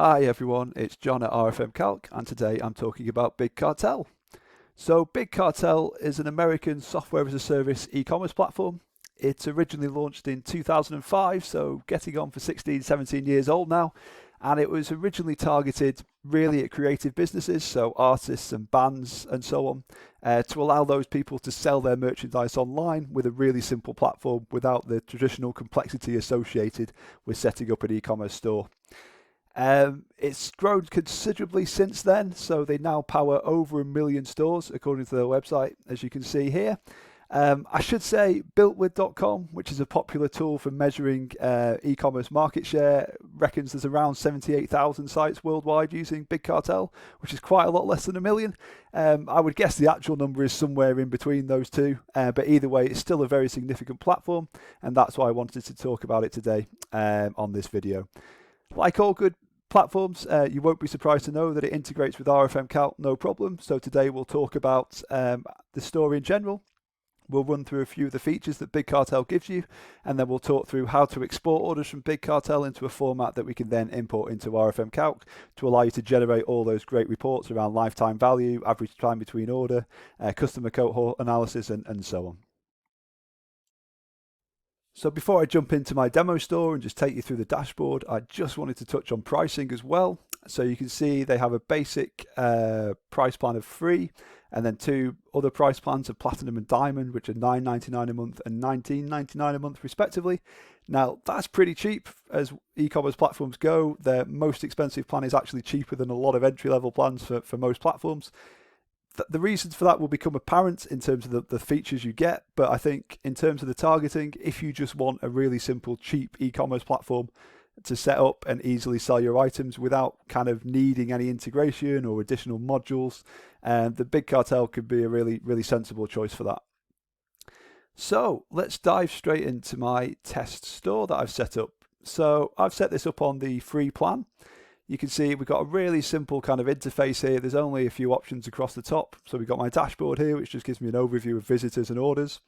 Hi everyone, it's John at RFM Calc, and today I'm talking about Big Cartel. So Big Cartel is an American software as a service e-commerce platform. It originally launched in 2005, so getting on for 16, 17 years old now, and it was originally targeted really at creative businesses, so artists and bands and so on, to allow those people to sell their merchandise online with a really simple platform without the traditional complexity associated with setting up an e-commerce store. It's grown considerably since then, so they now power over 1 million stores according to their website, as you can see here. I should say builtwith.com, which is a popular tool for measuring e-commerce market share, reckons there's around 78,000 sites worldwide using Big Cartel, which is quite a lot less than 1 million. I would guess the actual number is somewhere in between those two, but either way, it's still a very significant platform, and that's why I wanted to talk about it today on this video. Like all good platforms, you won't be surprised to know that it integrates with RFM Calc, no problem. So today we'll talk about the store in general. We'll run through a few of the features that Big Cartel gives you, and then we'll talk through how to export orders from Big Cartel into a format that we can then import into RFM Calc to allow you to generate all those great reports around lifetime value, average time between order, customer cohort analysis, and so on. So before I jump into my demo store and just take you through the dashboard, I just wanted to touch on pricing as well. So you can see they have a basic price plan of free, and then two other price plans of Platinum and Diamond, which are $9.99 a month and $19.99 a month respectively. Now that's pretty cheap as e-commerce platforms go. Their most expensive plan is actually cheaper than a lot of entry-level plans for most platforms. The reasons for that will become apparent in terms of the features you get, but I think in terms of the targeting, if you just want a really simple, cheap e-commerce platform to set up and easily sell your items without kind of needing any integration or additional modules, the Big Cartel could be a really, really sensible choice for that. So let's dive straight into my test store that I've set up. So I've set this up on the free plan. You can see we've got a really simple kind of interface here. There's only a few options across the top. So we've got my dashboard here, which just gives me an overview of visitors and orders.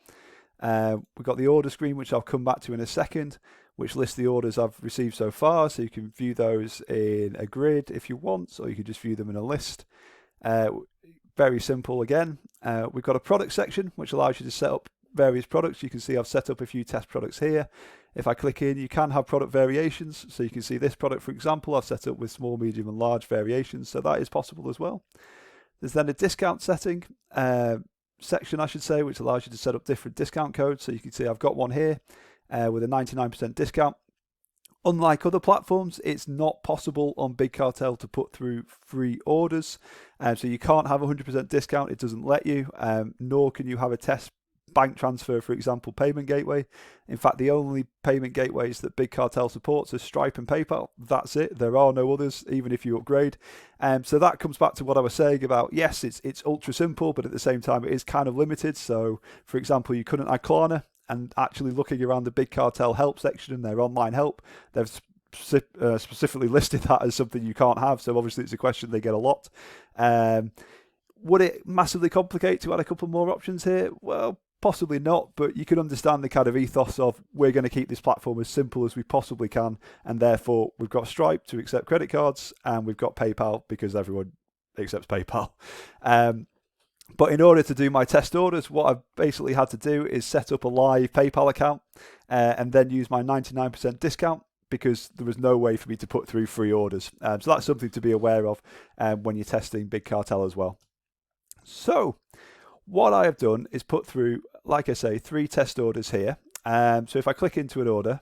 We've got the order screen, which I'll come back to in a second, which lists the orders I've received so far. So you can view those in a grid if you want, or you can just view them in a list. Very simple again. We've got a product section, which allows you to set up various products. You can see I've set up a few test products here. If I click in, you can have product variations. So you can see this product, for example, I've set up with small, medium and large variations. So that is possible as well. There's then a discount setting section, I should say, which allows you to set up different discount codes. So you can see I've got one here with a 99% discount. Unlike other platforms, it's not possible on Big Cartel to put through free orders. So you can't have 100% discount. It doesn't let you, nor can you have a test bank transfer, for example, payment gateway. In fact, the only payment gateways that Big Cartel supports are Stripe and PayPal. That's it. There are no others, even if you upgrade. So that comes back to what I was saying about, yes, it's ultra simple, but at the same time, it is kind of limited. So, for example, you couldn't add Klarna, and actually looking around the Big Cartel help section and their online help, they've specifically listed that as something you can't have. So obviously, it's a question they get a lot. Would it massively complicate to add a couple more options here? Well, possibly not, but you can understand the kind of ethos of we're going to keep this platform as simple as we possibly can, and therefore we've got Stripe to accept credit cards, and we've got PayPal because everyone accepts PayPal. But in order to do my test orders, what I've basically had to do is set up a live PayPal account and then use my 99% discount, because there was no way for me to put through free orders. So that's something to be aware of when you're testing Big Cartel as well. So what I have done is put through, like I say, 3 test orders here. So if I click into an order,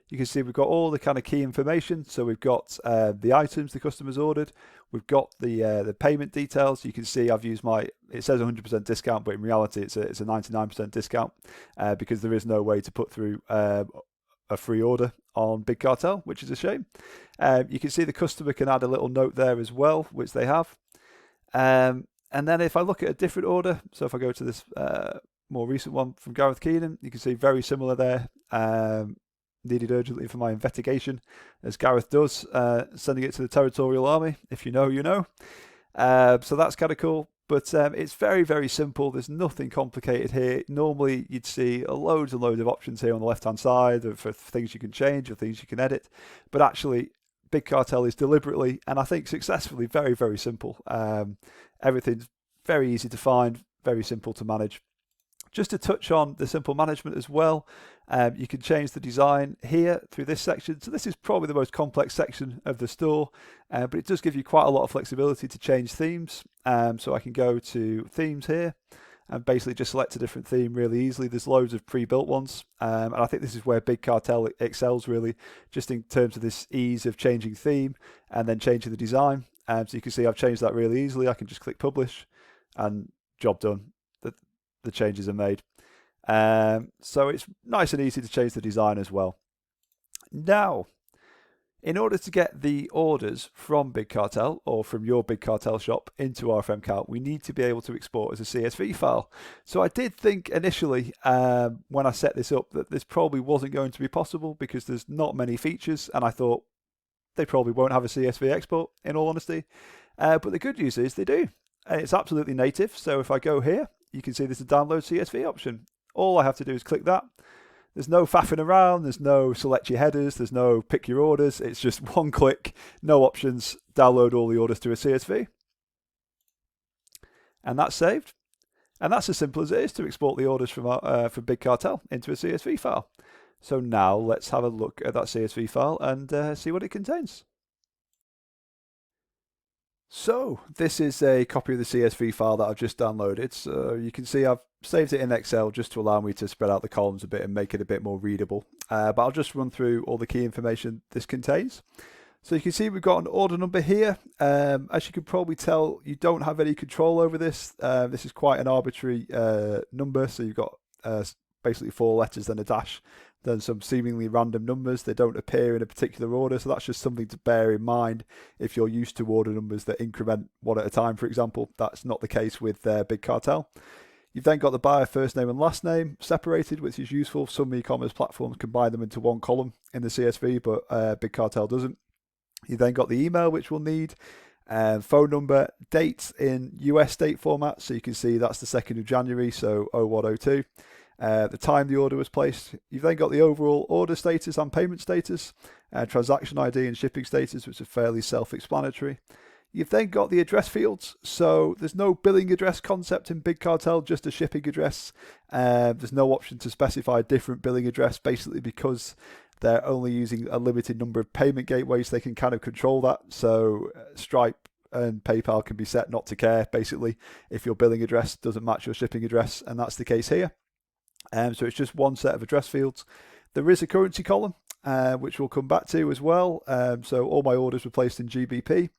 you can see we've got all the kind of key information. So we've got the items the customer's ordered. We've got the payment details. You can see I've used it says 100% discount, but in reality it's a 99% discount because there is no way to put through a free order on Big Cartel, which is a shame. You can see the customer can add a little note there as well, which they have. And then if I look at a different order, so if I go to this more recent one from Gareth Keenan, you can see very similar there. Needed urgently for my investigation, as Gareth does, sending it to the Territorial Army. If you know, you know. So that's kind of cool. But it's very, very simple. There's nothing complicated here. Normally, you'd see loads and loads of options here on the left-hand side for things you can change or things you can edit. But actually, Big Cartel is deliberately, and I think successfully, very, very simple. Everything's very easy to find, very simple to manage. Just to touch on the simple management as well, you can change the design here through this section. So this is probably the most complex section of the store, but it does give you quite a lot of flexibility to change themes. So I can go to themes here and basically just select a different theme really easily. There's loads of pre-built ones, and I think this is where Big Cartel excels really, just in terms of this ease of changing theme and then changing the design. So you can see I've changed that really easily. I can just click publish and job done. The changes are made. So it's nice and easy to change the design as well. Now, in order to get the orders from Big Cartel or from your Big Cartel shop into RFM Calc, we need to be able to export as a CSV file. So I did think initially when I set this up that this probably wasn't going to be possible because there's not many features, and I thought they probably won't have a CSV export in all honesty. But the good news is they do, and it's absolutely native. So if I go here, you can see there's a download CSV option. All I have to do is click that. There's no faffing around, there's no select your headers, there's no pick your orders. It's just one click, no options, download all the orders to a CSV. And that's saved. And that's as simple as it is to export the orders from Big Cartel into a CSV file. So now let's have a look at that CSV file and see what it contains. So this is a copy of the CSV file that I've just downloaded. So you can see I've saved it in Excel just to allow me to spread out the columns a bit and make it a bit more readable. But I'll just run through all the key information this contains. So you can see we've got an order number here. As you can probably tell, you don't have any control over this. This is quite an arbitrary number. So you've got basically 4 letters, then a dash, then some seemingly random numbers. They don't appear in a particular order, so that's just something to bear in mind if you're used to order numbers that increment one at a time, for example. That's not the case with Big Cartel. You've then got the buyer first name and last name separated, which is useful. Some e-commerce platforms combine them into one column in the CSV, but Big Cartel doesn't. You then got the email, which we'll need, phone number, date in US date format, so you can see that's the 2nd of January, so 0102. The time the order was placed. You've then got the overall order status and payment status, transaction ID and shipping status, which are fairly self-explanatory. You've then got the address fields. So there's no billing address concept in Big Cartel, just a shipping address. There's no option to specify a different billing address, basically because they're only using a limited number of payment gateways. They can kind of control that. So Stripe and PayPal can be set not to care, basically, if your billing address doesn't match your shipping address, and that's the case here. So it's just one set of address fields. There is a currency column, which we'll come back to as well. So all my orders were placed in GBP.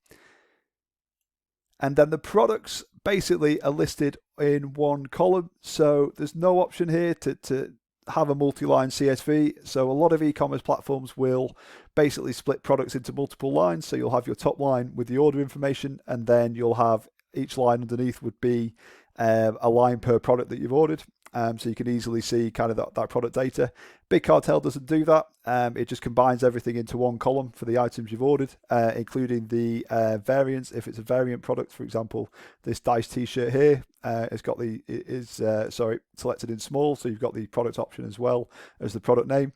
And then the products basically are listed in one column. So there's no option here to have a multi-line CSV. So a lot of e-commerce platforms will basically split products into multiple lines. So you'll have your top line with the order information, and then you'll have each line underneath would be a line per product that you've ordered. So you can easily see kind of that product data. Big Cartel doesn't do that. It just combines everything into one column for the items you've ordered, including the variants. If it's a variant product, for example, this Dice t-shirt here has got selected in small, so you've got the product option as well as the product name.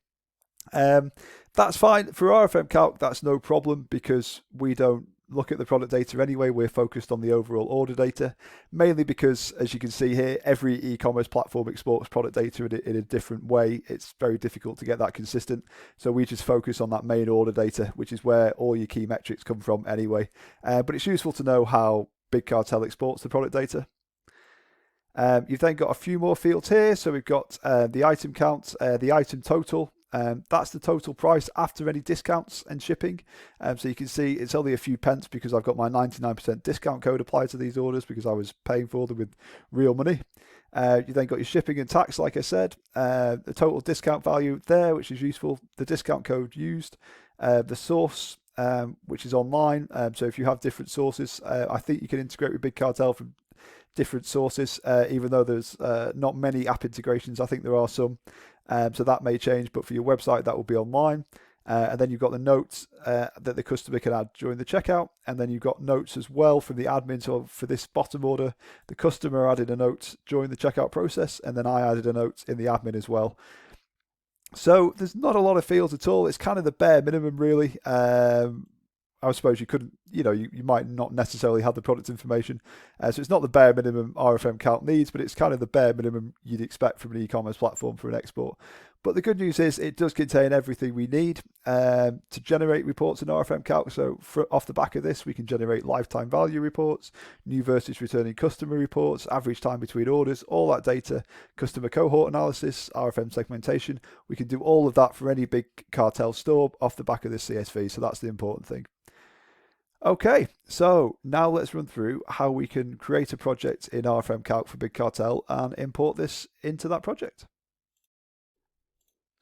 That's fine. For RFM Calc, that's no problem because we don't look at the product data anyway. We're focused on the overall order data, mainly because, as you can see here, every e-commerce platform exports product data in a different way. It's very difficult to get that consistent. So we just focus on that main order data, which is where all your key metrics come from anyway. But it's useful to know how Big Cartel exports the product data. You've then got a few more fields here. So we've got the item count, the item total. That's the total price after any discounts and shipping. So you can see it's only a few pence because I've got my 99% discount code applied to these orders because I was paying for them with real money. You then got your shipping and tax, like I said, the total discount value there, which is useful, the discount code used, the source, which is online. So if you have different sources, I think you can integrate with Big Cartel from different sources, even though there's not many app integrations. I think there are some. So that may change, but for your website, that will be online. And then you've got the notes that the customer can add during the checkout. And then you've got notes as well from the admin. So for this bottom order, the customer added a note during the checkout process, and then I added a note in the admin as well. So there's not a lot of fields at all. It's kind of the bare minimum, really. I suppose you couldn't, you might not necessarily have the product information. So it's not the bare minimum RFM Calc needs, but it's kind of the bare minimum you'd expect from an e-commerce platform for an export. But the good news is it does contain everything we need to generate reports in RFM Calc. So off the back of this, we can generate lifetime value reports, new versus returning customer reports, average time between orders, all that data, customer cohort analysis, RFM segmentation. We can do all of that for any Big Cartel store off the back of this CSV. So that's the important thing. Okay, so now let's run through how we can create a project in RFM Calc for Big Cartel and import this into that project.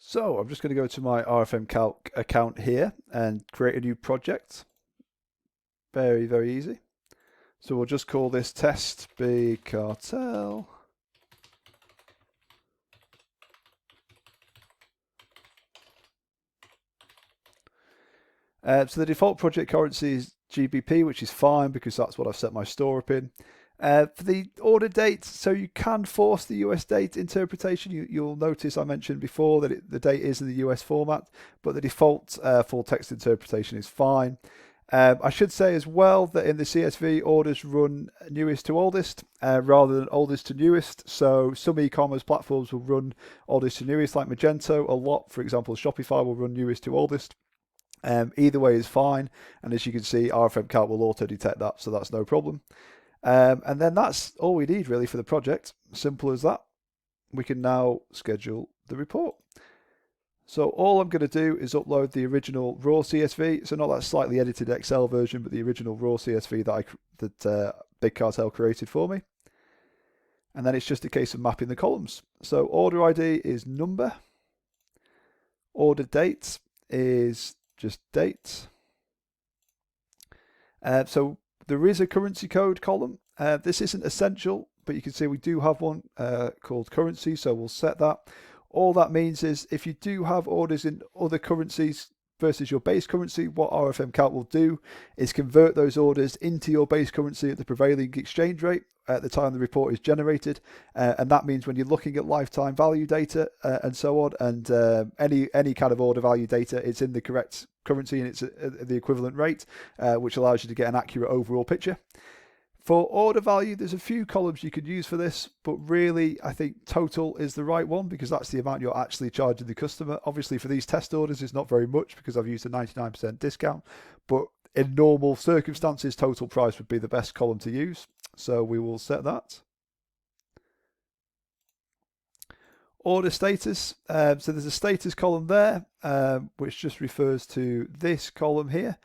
So I'm just going to go to my RFM Calc account here and create a new project. Very, very easy. So we'll just call this test Big Cartel. So the default project currency is GBP, which is fine because that's what I've set my store up in. For the order date, so you can force the US date interpretation. You'll notice I mentioned before that the date is in the US format, but the default full text interpretation is fine. I should say as well that in the CSV, orders run newest to oldest rather than oldest to newest. So some e-commerce platforms will run oldest to newest, like Magento a lot. For example, Shopify will run newest to oldest. Either way is fine. And as you can see, RFM Calc will auto detect that, so that's no problem. And then that's all we need really for the project. Simple as that. We can now schedule the report. So all I'm going to do is upload the original raw CSV. So not that slightly edited Excel version, but the original raw CSV that Big Cartel created for me. And then it's just a case of mapping the columns. So order ID is number. Order date is just date. So there is a currency code column. This isn't essential, but you can see we do have one called currency, so we'll set that. All that means is if you do have orders in other currencies versus your base currency, what RFM Calc will do is convert those orders into your base currency at the prevailing exchange rate at the time the report is generated. And that means when you're looking at lifetime value data and so on, and any kind of order value data, it's in the correct currency and it's at the equivalent rate, which allows you to get an accurate overall picture. For order value, there's a few columns you could use for this, but really I think total is the right one because that's the amount you're actually charging the customer. Obviously for these test orders, it's not very much because I've used a 99% discount, but in normal circumstances, total price would be the best column to use. So we will set that. Order status, so there's a status column there, which just refers to this column here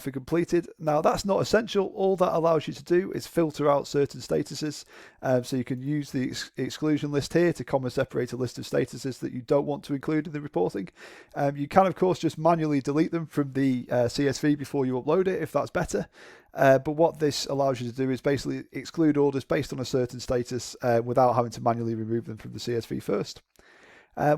for completed. Now that's not essential. All that allows you to do is filter out certain statuses. So you can use the exclusion list here to comma separate a list of statuses that you don't want to include in the reporting. You can of course just manually delete them from the CSV before you upload it if that's better. But what this allows you to do is basically exclude orders based on a certain status without having to manually remove them from the CSV first.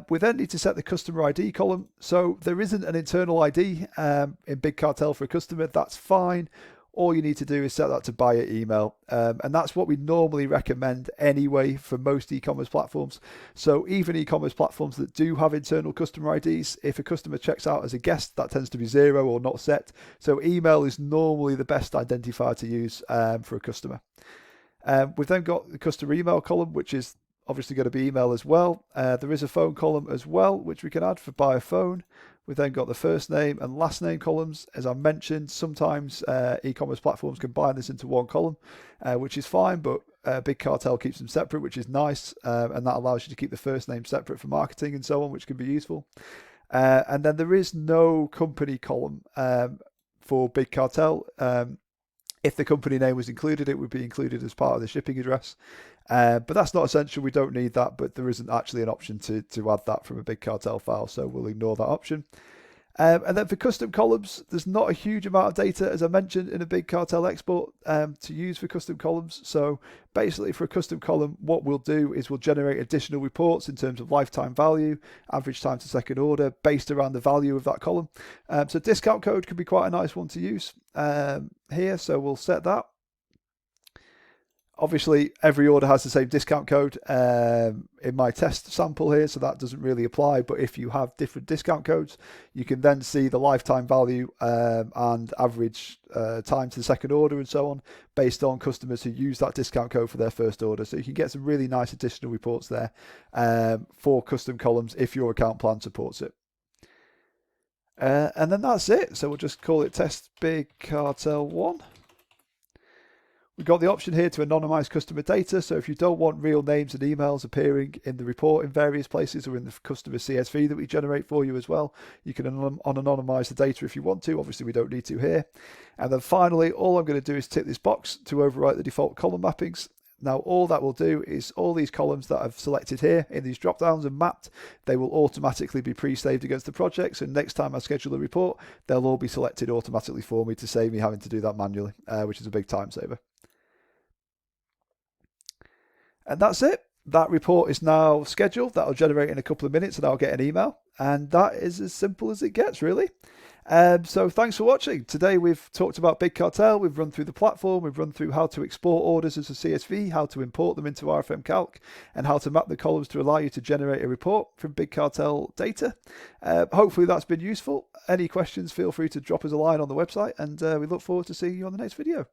We then need to set the customer ID column. So there isn't an internal ID in Big Cartel for a customer. That's fine. All you need to do is set that to buyer email. And that's what we normally recommend anyway for most e-commerce platforms. So even e-commerce platforms that do have internal customer IDs, if a customer checks out as a guest, that tends to be 0 or not set. So email is normally the best identifier to use for a customer. We've then got the customer email column, which is obviously going to be email as well. There is a phone column as well, which we can add for buyer phone. We've then got the first name and last name columns. As I mentioned, sometimes e-commerce platforms combine this into one column, which is fine, but Big Cartel keeps them separate, which is nice. And that allows you to keep the first name separate for marketing and so on, which can be useful. And then there is no company column for Big Cartel. If the company name was included, it would be included as part of the shipping address. But that's not essential. We don't need that, but there isn't actually an option to add that from a Big Cartel file, so we'll ignore that option. And then for custom columns, there's not a huge amount of data, as I mentioned, in a Big Cartel export to use for custom columns. So basically for a custom column, what we'll do is we'll generate additional reports in terms of lifetime value, average time to second order, based around the value of that column. So discount code can be quite a nice one to use here, so we'll set that. Obviously, every order has the same discount code in my test sample here, so that doesn't really apply. But if you have different discount codes, you can then see the lifetime value and average time to the second order and so on, based on customers who use that discount code for their first order. So you can get some really nice additional reports there for custom columns if your account plan supports it. And then that's it. So we'll just call it Test Big Cartel 1. We've got the option here to anonymize customer data. So if you don't want real names and emails appearing in the report in various places or in the customer CSV that we generate for you as well, you can anonymize the data if you want to. Obviously, we don't need to here. And then finally, all I'm going to do is tick this box to overwrite the default column mappings. Now, all that will do is all these columns that I've selected here in these drop downs and mapped, they will automatically be pre-saved against the project. So next time I schedule a report, they'll all be selected automatically for me to save me having to do that manually, which is a big time saver. And that's it. That report is now scheduled. That'll generate in a couple of minutes and I'll get an email. And that is as simple as it gets, really. So thanks for watching. Today we've talked about Big Cartel. We've run through the platform. We've run through how to export orders as a CSV, how to import them into RFM Calc, and how to map the columns to allow you to generate a report from Big Cartel data. Hopefully that's been useful. Any questions, feel free to drop us a line on the website, and we look forward to seeing you on the next video.